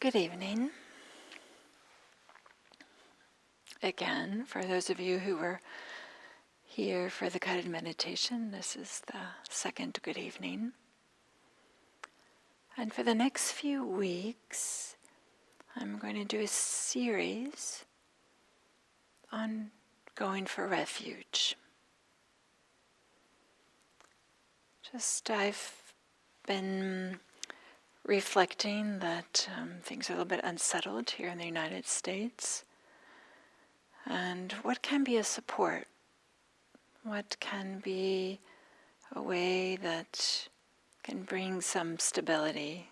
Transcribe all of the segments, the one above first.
Good evening. Again, for those of you who were here for the guided meditation, this is the second good evening. And for the next few weeks, I'm going to do a series on going for refuge. I've been reflecting that things are a little bit unsettled here in the United States. And what can be a support? What can be a way that can bring some stability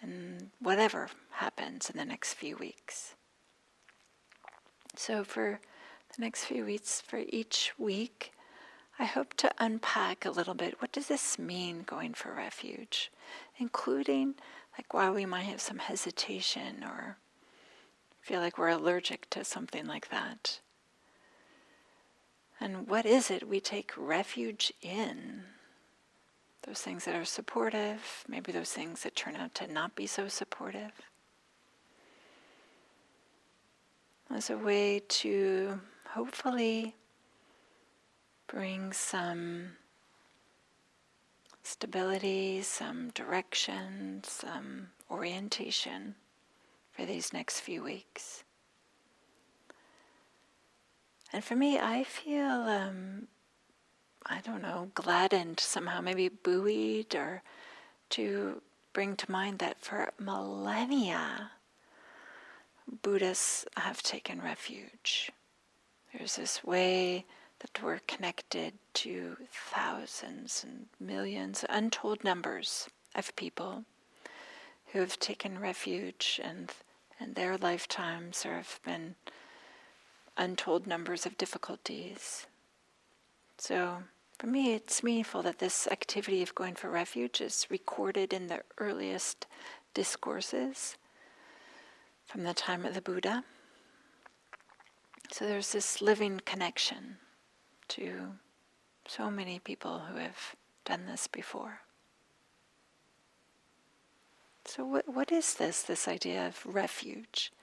in whatever happens in the next few weeks? So for the next few weeks, for each week, I hope to unpack a little bit, what does this mean, going for refuge? Including like why we might have some hesitation or feel like we're allergic to something like that. And what is it we take refuge in? Those things that are supportive, maybe those things that turn out to not be so supportive. As a way to hopefully bring some stability, some direction, some orientation for these next few weeks. And for me, I feel, gladdened somehow, maybe buoyed, or to bring to mind that for millennia, Buddhists have taken refuge. There's this way that we're connected to thousands and millions, untold numbers of people who have taken refuge, and in their lifetimes there have been untold numbers of difficulties. So for me, it's meaningful that this activity of going for refuge is recorded in the earliest discourses from the time of the Buddha. So there's this living connection to so many people who have done this before. So what is this idea of refuge?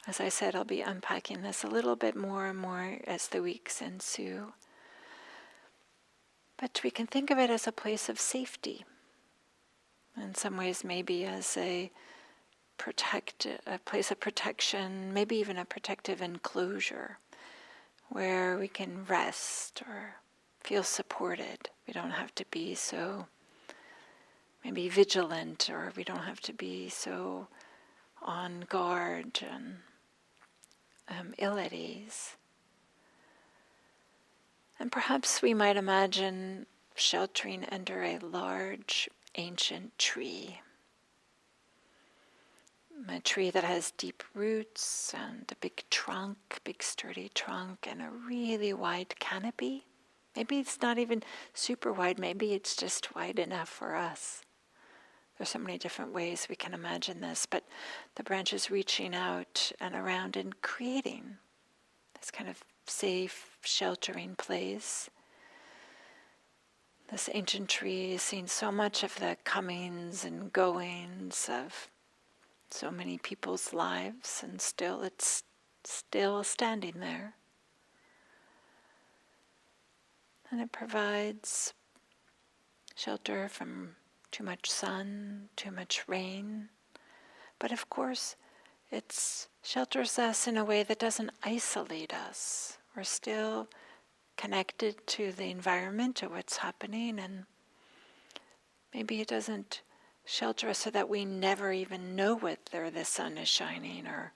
As I said, I'll be unpacking this a little bit more and more as the weeks ensue. But we can think of it as a place of safety. In some ways, maybe as a place of protection, maybe even a protective enclosure, where we can rest or feel supported. We don't have to be so maybe vigilant, or we don't have to be so on guard and ill at ease. And perhaps we might imagine sheltering under a large ancient tree. A tree that has deep roots and a big trunk, big sturdy trunk, and a really wide canopy. Maybe it's not even super wide, maybe it's just wide enough for us. There's so many different ways we can imagine this, but the branches reaching out and around and creating this kind of safe, sheltering place. This ancient tree has seen so much of the comings and goings of so many people's lives, and it's still standing there. And it provides shelter from too much sun, too much rain. But of course, it shelters us in a way that doesn't isolate us. We're still connected to the environment, to what's happening, and maybe it doesn't shelter us so that we never even know whether the sun is shining, or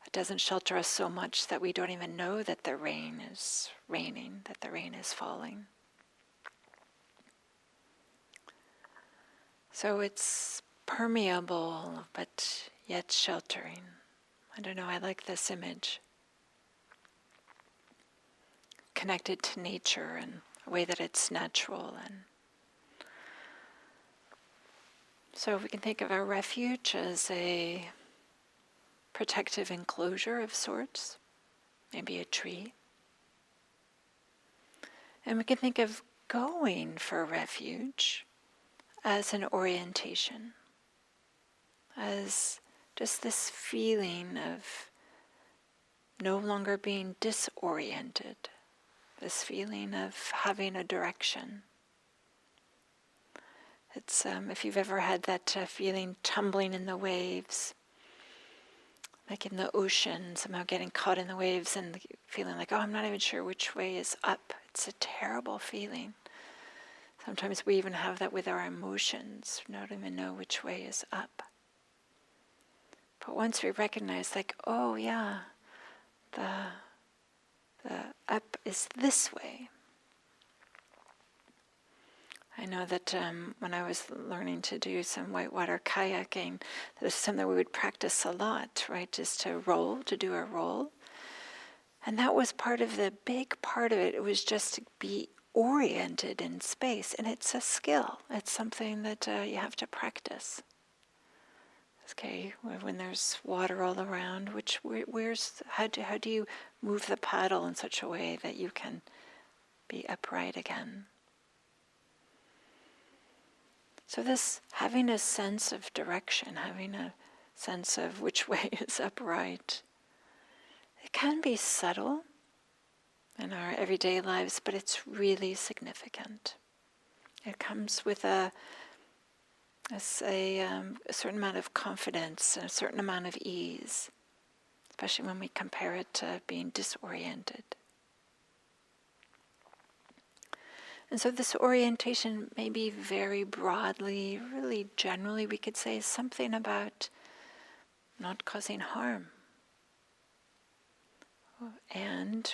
it doesn't shelter us so much that we don't even know that the rain is raining, that the rain is falling. So it's permeable, but yet sheltering. I don't know, I like this image. Connected to nature in a way that it's natural. And so we can think of our refuge as a protective enclosure of sorts, maybe a tree. And we can think of going for refuge as an orientation, as just this feeling of no longer being disoriented, this feeling of having a direction. It's if you've ever had that feeling tumbling in the waves, like in the ocean, somehow getting caught in the waves and feeling like, oh, I'm not even sure which way is up. It's a terrible feeling. Sometimes we even have that with our emotions. We don't even know which way is up. But once we recognize, like, oh yeah, the up is this way. I know that when I was learning to do some whitewater kayaking, that was something we would practice a lot, right? Just to do a roll. And that was big part of it. It was just to be oriented in space. And it's a skill. It's something that you have to practice. Okay, when there's water all around, how do you move the paddle in such a way that you can be upright again? So this having a sense of direction, having a sense of which way is upright, it can be subtle in our everyday lives, but it's really significant. It comes with a certain amount of confidence, a certain amount of ease, especially when we compare it to being disoriented. And so this orientation may be very broadly, really generally, we could say something about not causing harm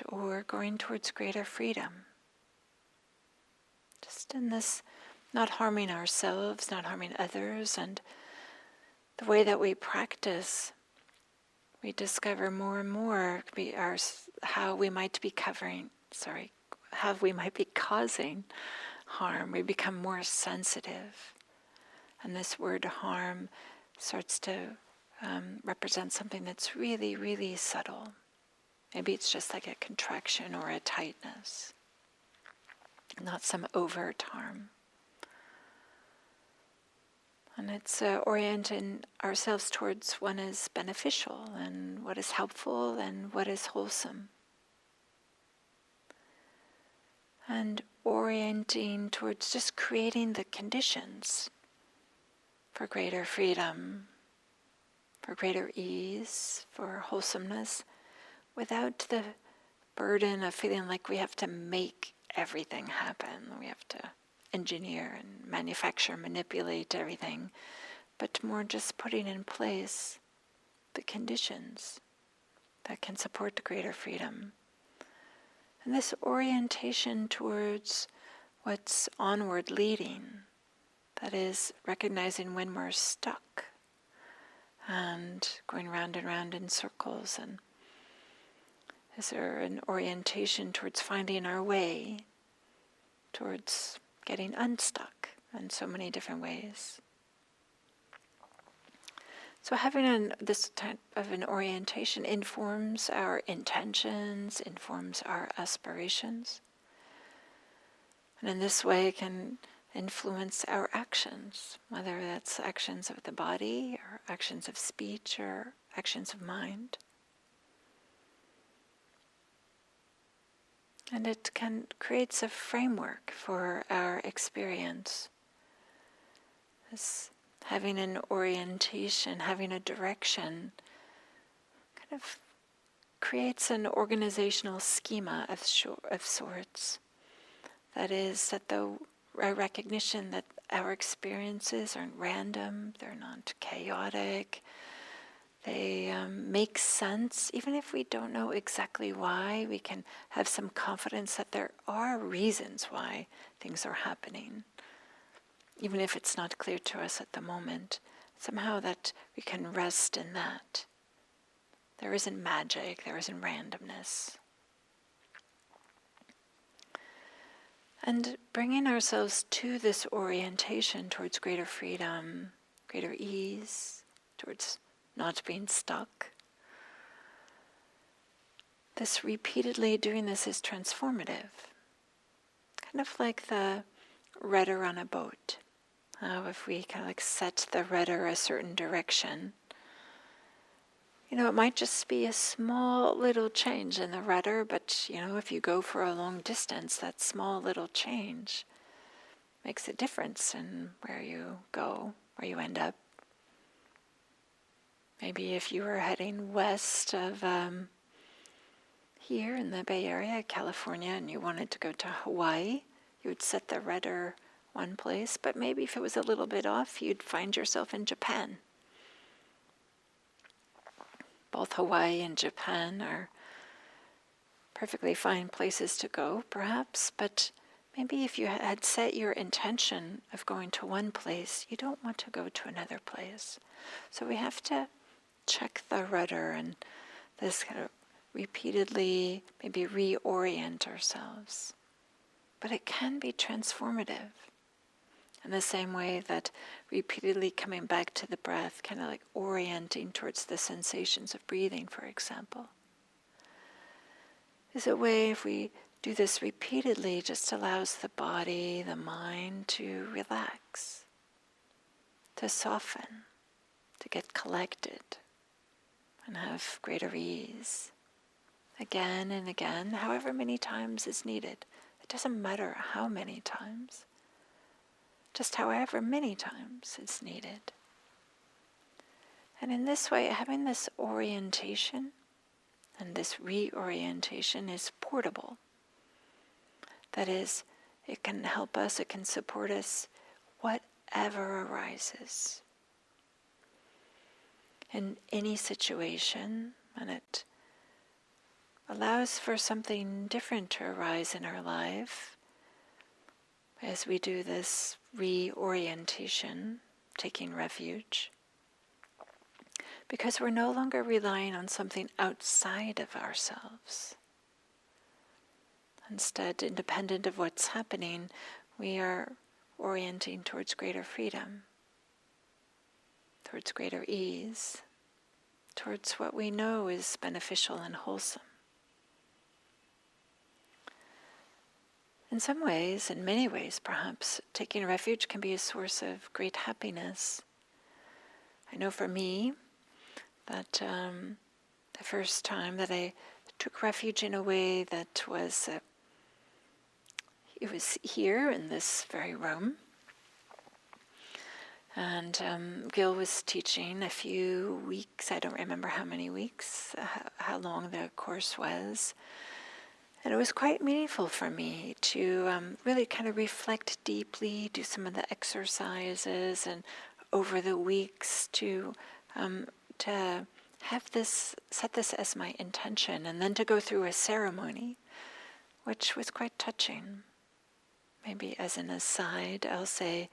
or going towards greater freedom. Just in this, not harming ourselves, not harming others, and the way that we practice, we discover more and more how we might be causing harm. We become more sensitive. And this word harm starts to represent something that's really, really subtle. Maybe it's just like a contraction or a tightness, not some overt harm. And it's orienting ourselves towards what is beneficial and what is helpful and what is wholesome. And orienting towards just creating the conditions for greater freedom, for greater ease, for wholesomeness, without the burden of feeling like we have to make everything happen. We have to engineer and manufacture, manipulate everything, but more just putting in place the conditions that can support greater freedom. And this orientation towards what's onward leading, that is recognizing when we're stuck and going round and round in circles, and is there an orientation towards finding our way, towards getting unstuck in so many different ways. So having this type of an orientation informs our intentions, informs our aspirations, and in this way it can influence our actions, whether that's actions of the body or actions of speech or actions of mind. And it creates a framework for our experience. This having an orientation, having a direction, kind of creates an organizational schema of sorts. That is, that a recognition that our experiences aren't random, they're not chaotic, they make sense. Even if we don't know exactly why, we can have some confidence that there are reasons why things are happening. Even if it's not clear to us at the moment, somehow that we can rest in that. There isn't magic, there isn't randomness. And bringing ourselves to this orientation towards greater freedom, greater ease, towards not being stuck. This repeatedly doing this is transformative. Kind of like the rudder on a boat. If we kind of like set the rudder a certain direction, it might just be a small little change in the rudder, but, if you go for a long distance, that small little change makes a difference in where you go, where you end up. Maybe if you were heading west of here in the Bay Area, California, and you wanted to go to Hawaii, you would set the rudder one place, but maybe if it was a little bit off, you'd find yourself in Japan. Both Hawaii and Japan are perfectly fine places to go, perhaps, but maybe if you had set your intention of going to one place, you don't want to go to another place. So we have to check the rudder and this kind of repeatedly maybe reorient ourselves. But it can be transformative. In the same way that repeatedly coming back to the breath, kind of like orienting towards the sensations of breathing, for example, is a way, if we do this repeatedly, just allows the body, the mind to relax, to soften, to get collected, and have greater ease. Again and again, however many times is needed. It doesn't matter how many times. Just however many times it's needed. And in this way, having this orientation and this reorientation is portable. That is, it can help us, it can support us, whatever arises. In any situation, and it allows for something different to arise in our life as we do this reorientation, taking refuge, because we're no longer relying on something outside of ourselves. Instead, independent of what's happening, we are orienting towards greater freedom, towards greater ease, towards what we know is beneficial and wholesome. In some ways, in many ways perhaps, taking refuge can be a source of great happiness. I know for me that the first time that I took refuge in a way that was, it was here in this very room. And Gil was teaching a few weeks, I don't remember how many weeks, how long the course was. And it was quite meaningful for me to really kind of reflect deeply, do some of the exercises, and over the weeks to have this, set this as my intention, and then to go through a ceremony, which was quite touching. Maybe as an aside, I'll say,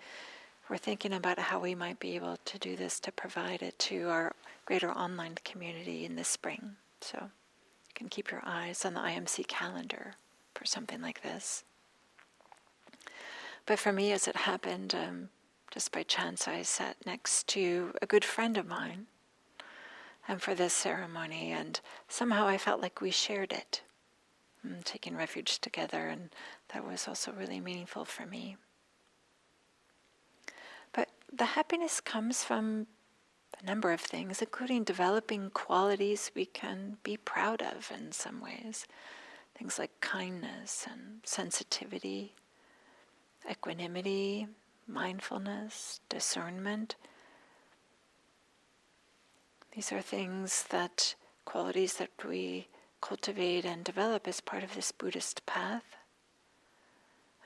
we're thinking about how we might be able to do this to provide it to our greater online community in the spring. So you can keep your eyes on the IMC calendar for something like this. But for me, as it happened, just by chance, I sat next to a good friend of mine for this ceremony, and somehow I felt like we shared it, taking refuge together, and that was also really meaningful for me. But the happiness comes from a number of things, including developing qualities we can be proud of in some ways. Things like kindness and sensitivity, equanimity, mindfulness, discernment. These are qualities that we cultivate and develop as part of this Buddhist path,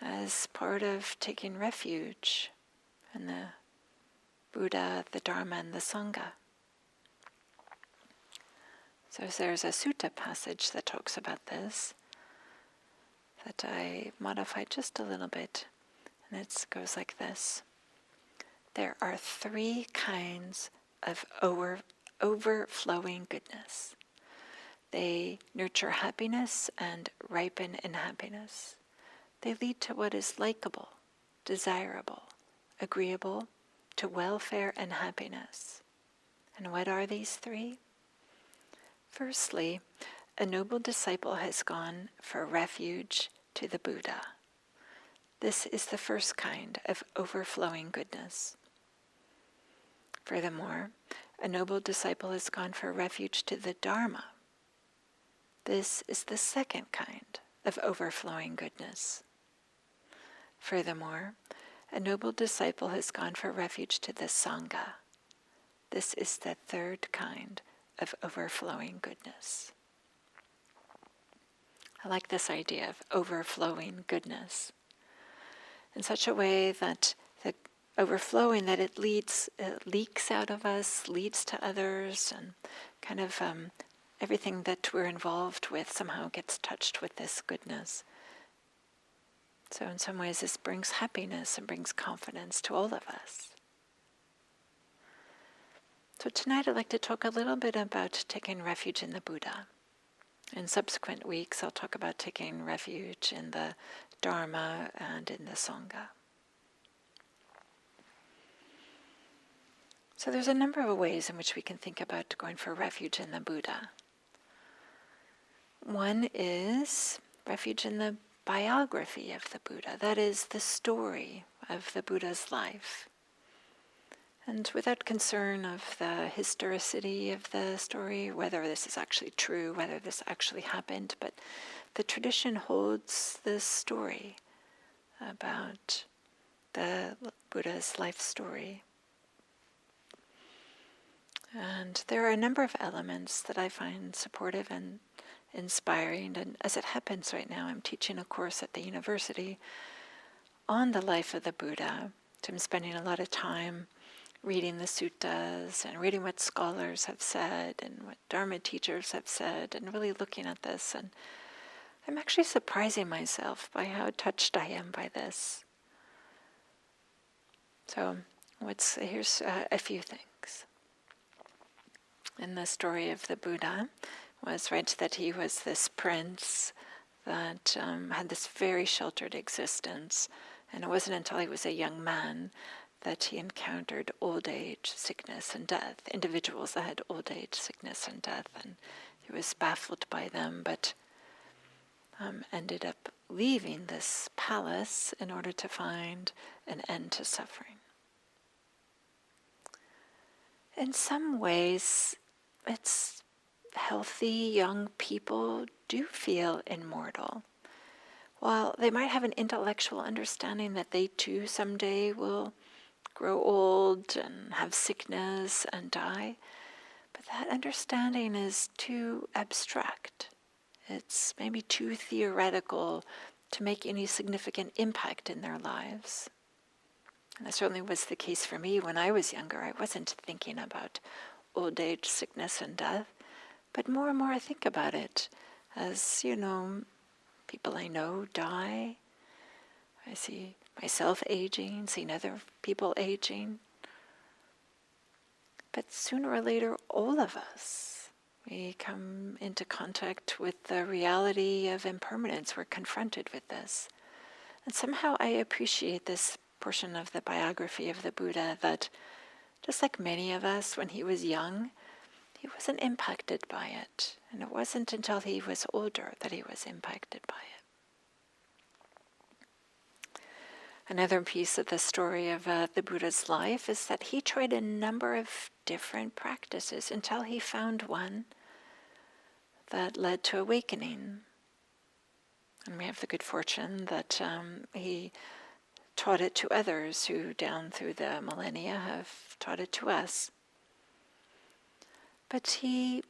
as part of taking refuge in the Buddha, the Dharma, and the Sangha. So there's a sutta passage that talks about this that I modified just a little bit, and it goes like this. There are 3 kinds of overflowing goodness. They nurture happiness and ripen in happiness. They lead to what is likable, desirable, agreeable, to welfare and happiness. And what are these 3? Firstly, a noble disciple has gone for refuge to the Buddha. This is the first kind of overflowing goodness. Furthermore, a noble disciple has gone for refuge to the Dharma. This is the second kind of overflowing goodness. Furthermore, a noble disciple has gone for refuge to the Sangha. This is the third kind of overflowing goodness. I like this idea of overflowing goodness in such a way that the overflowing, that it leaks out of us, leads to others, and kind of everything that we're involved with somehow gets touched with this goodness. So in some ways this brings happiness and brings confidence to all of us. So tonight I'd like to talk a little bit about taking refuge in the Buddha. In subsequent weeks I'll talk about taking refuge in the Dharma and in the Sangha. So there's a number of ways in which we can think about going for refuge in the Buddha. One is refuge in the biography of the Buddha, that is, the story of the Buddha's life. And without concern of the historicity of the story, whether this is actually true, whether this actually happened, but the tradition holds this story about the Buddha's life story. And there are a number of elements that I find supportive and inspiring, and as it happens right now, I'm teaching a course at the university on the life of the Buddha. So I'm spending a lot of time reading the suttas and reading what scholars have said and what Dharma teachers have said, and really looking at this. And I'm actually surprising myself by how touched I am by this. So here's a few things. In the story of the Buddha was right that he was this prince that had this very sheltered existence, and it wasn't until he was a young man that he encountered old age, sickness, and death, individuals that had old age, sickness, and death, and he was baffled by them, but ended up leaving this palace in order to find an end to suffering. In some ways, it's healthy young people do feel immortal. While they might have an intellectual understanding that they too someday will grow old and have sickness and die, but that understanding is too abstract. It's maybe too theoretical to make any significant impact in their lives. And that certainly was the case for me when I was younger. I wasn't thinking about old age, sickness, and death, but more and more I think about it as, people I know die. I see myself aging, seeing other people aging. But sooner or later, all of us, we come into contact with the reality of impermanence. We're confronted with this. And somehow I appreciate this portion of the biography of the Buddha, that just like many of us, when he was young, he wasn't impacted by it. And it wasn't until he was older that he was impacted by it. Another piece of the story of the Buddha's life is that he tried a number of different practices until he found one that led to awakening. And we have the good fortune that he taught it to others who down through the millennia have taught it to us. But he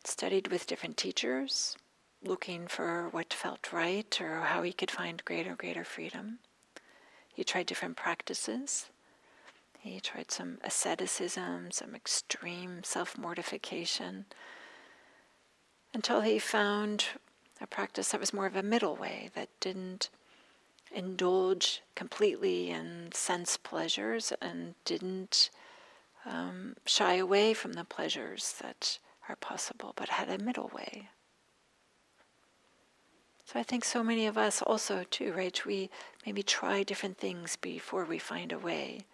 studied with different teachers, looking for what felt right or how he could find greater freedom. He tried different practices. He tried some asceticism, some extreme self-mortification, until he found a practice that was more of a middle way, that didn't indulge completely in sense pleasures and didn't shy away from the pleasures that are possible, but had a middle way. So I think so many of us also too, right? We maybe try different things before we find a way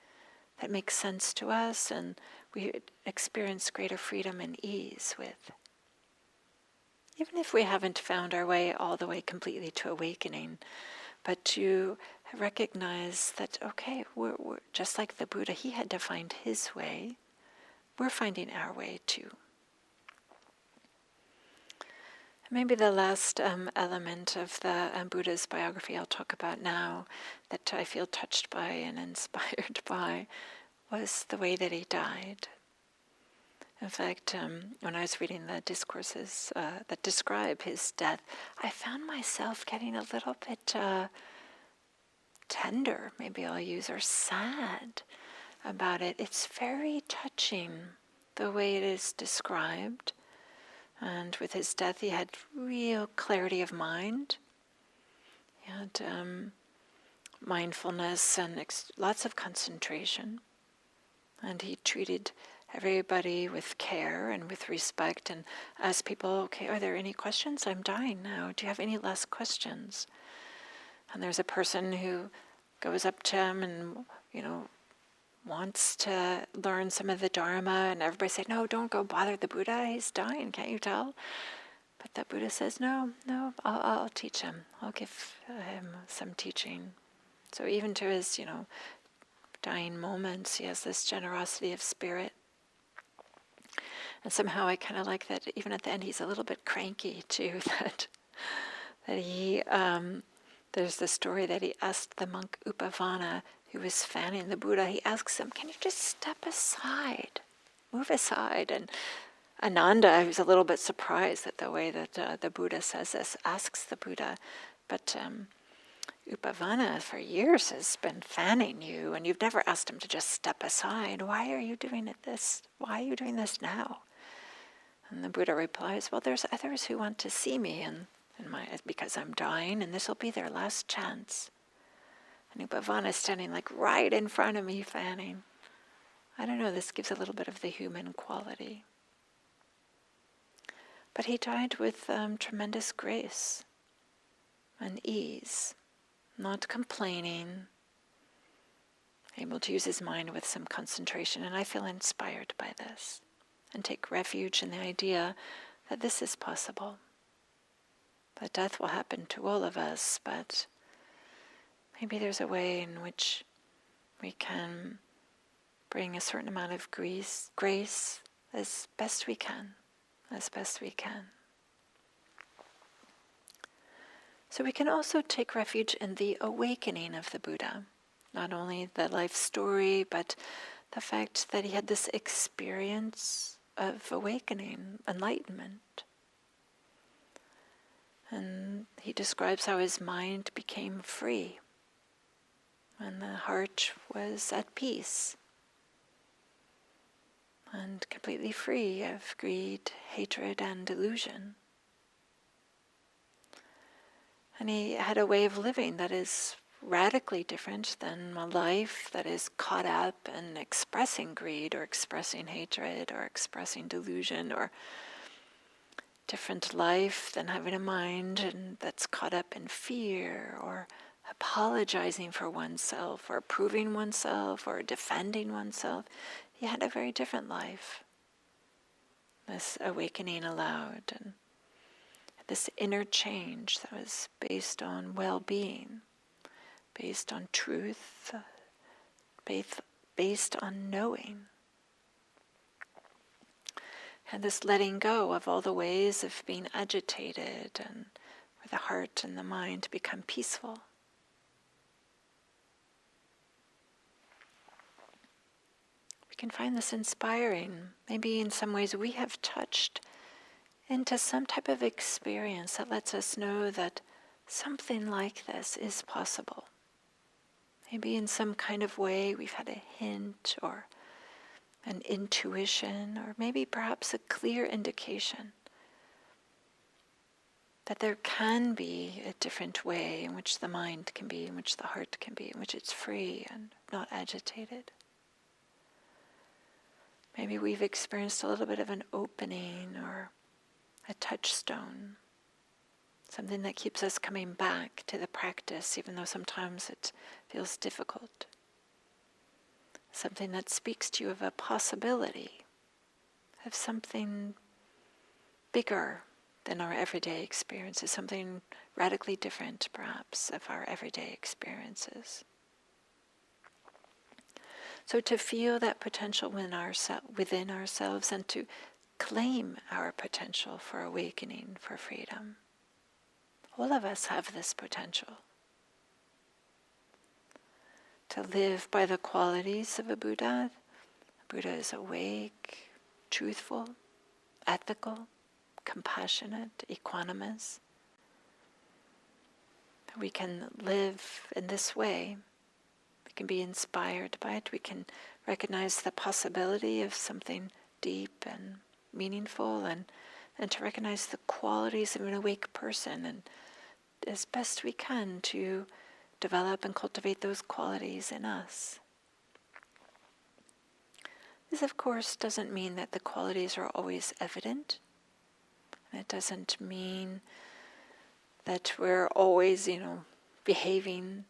that makes sense to us and we experience greater freedom and ease with. Even if we haven't found our way all the way completely to awakening, but to recognize that, okay, we're just like the Buddha, he had to find his way. We're finding our way too. Maybe the last element of the Buddha's biography I'll talk about now that I feel touched by and inspired by was the way that he died. In fact, when I was reading the discourses that describe his death, I found myself getting a little bit tender, maybe I'll use, or sad about it. It's very touching the way it is described. And with his death, he had real clarity of mind. He had mindfulness and lots of concentration. And he treated everybody with care and with respect and asked people, okay, are there any questions? I'm dying now. Do you have any last questions? And there's a person who goes up to him and, wants to learn some of the Dharma, and everybody said, no, don't go bother the Buddha, he's dying, can't you tell? But the Buddha says, no, I'll teach him. I'll give him some teaching. So even to his, dying moments, he has this generosity of spirit. And somehow I kind of like that even at the end he's a little bit cranky too, that he, there's the story that he asked the monk Upavana, who was fanning the Buddha, he asks him, can you just step aside, move aside? And Ananda, who's a little bit surprised at the way that the Buddha says this, asks the Buddha, but Upavana for years has been fanning you, and you've never asked him to just step aside. Why are you doing this? Why are you doing this now? And the Buddha replies, well, there's others who want to see me, because I'm dying, and this will be their last chance. And Upavana is standing like right in front of me fanning. I don't know, this gives a little bit of the human quality. But he died with tremendous grace and ease, not complaining, able to use his mind with some concentration. And I feel inspired by this and take refuge in the idea that this is possible. That death will happen to all of us, but maybe there's a way in which we can bring a certain amount of grace as best we can. So we can also take refuge in the awakening of the Buddha. Not only the life story, but the fact that he had this experience of awakening, enlightenment. And he describes how his mind became free and the heart was at peace and completely free of greed, hatred, and delusion. And he had a way of living that is radically different than a life that is caught up in expressing greed or expressing hatred or expressing delusion, or different life than having a mind that's caught up in fear or apologizing for oneself or proving oneself or defending oneself. He had a very different life. This awakening allowed, and this inner change that was based on well-being, based on truth, based on knowing. And this letting go of all the ways of being agitated, and where the heart and the mind become peaceful. We can find this inspiring. Maybe in some ways we have touched into some type of experience that lets us know that something like this is possible. Maybe in some kind of way we've had a hint or an intuition, or maybe perhaps a clear indication that there can be a different way in which the mind can be, in which the heart can be, in which it's free and not agitated. Maybe we've experienced a little bit of an opening or a touchstone, something that keeps us coming back to the practice, even though sometimes it feels difficult. Something that speaks to you of a possibility, of something bigger than our everyday experiences, something radically different, perhaps, of our everyday experiences. So to feel that potential within ourselves and to claim our potential for awakening, for freedom. All of us have this potential. To live by the qualities of a Buddha. A Buddha is awake, truthful, ethical, compassionate, equanimous. We can live in this way. We can be inspired by it. We can recognize the possibility of something deep and meaningful, and to recognize the qualities of an awake person, and as best we can to develop and cultivate those qualities in us. This, of course, doesn't mean that the qualities are always evident. It doesn't mean that we're always, behaving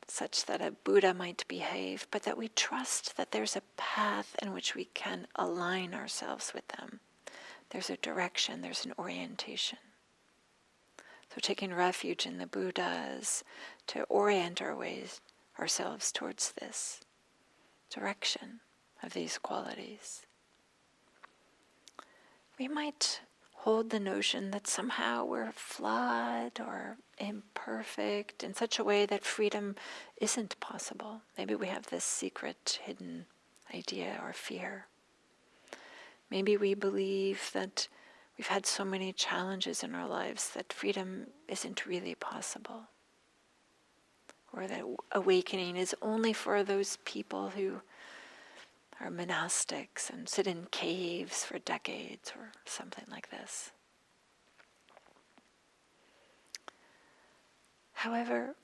such that a Buddha might behave, but that we trust that there's a path in which we can align ourselves with them. There's a direction, there's an orientation. So taking refuge in the Buddha is to orient ourselves towards this direction of these qualities. We might hold the notion that somehow we're flawed or imperfect in such a way that freedom isn't possible. Maybe we have this secret, hidden idea or fear. Maybe we believe that we've had so many challenges in our lives that freedom isn't really possible. Or that awakening is only for those people who are monastics and sit in caves for decades or something like this. However,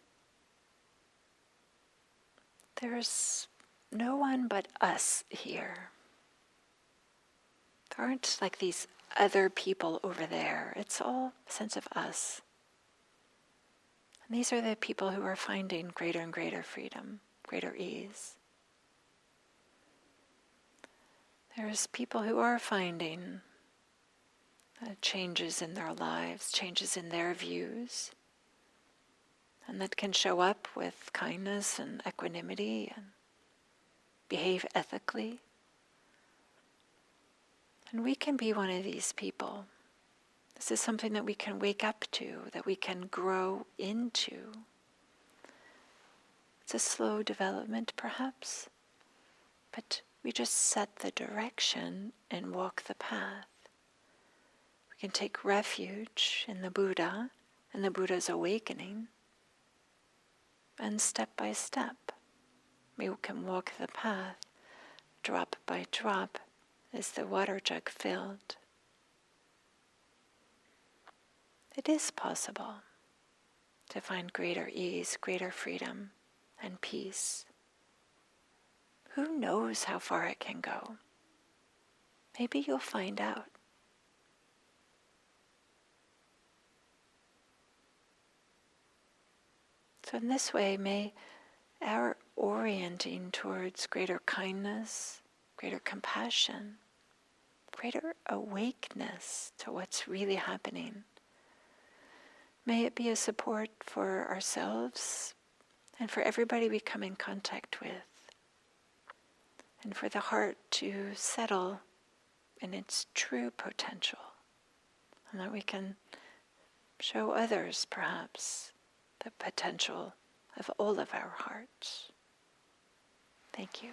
there's no one but us here. There aren't like these other people over there. It's all a sense of us. And these are the people who are finding greater and greater freedom, greater ease. There's people who are finding changes in their lives, changes in their views, and that can show up with kindness and equanimity and behave ethically. And we can be one of these people. This is something that we can wake up to, that we can grow into. It's a slow development, perhaps, but we just set the direction and walk the path. We can take refuge in the Buddha and the Buddha's awakening, and step by step, we can walk the path, drop by drop, as the water jug filled. It is possible to find greater ease, greater freedom, and peace. Who knows how far it can go? Maybe you'll find out. So in this way, may our orienting towards greater kindness, greater compassion, greater awakeness to what's really happening, may it be a support for ourselves and for everybody we come in contact with, and for the heart to settle in its true potential, and that we can show others, perhaps, the potential of all of our hearts. Thank you.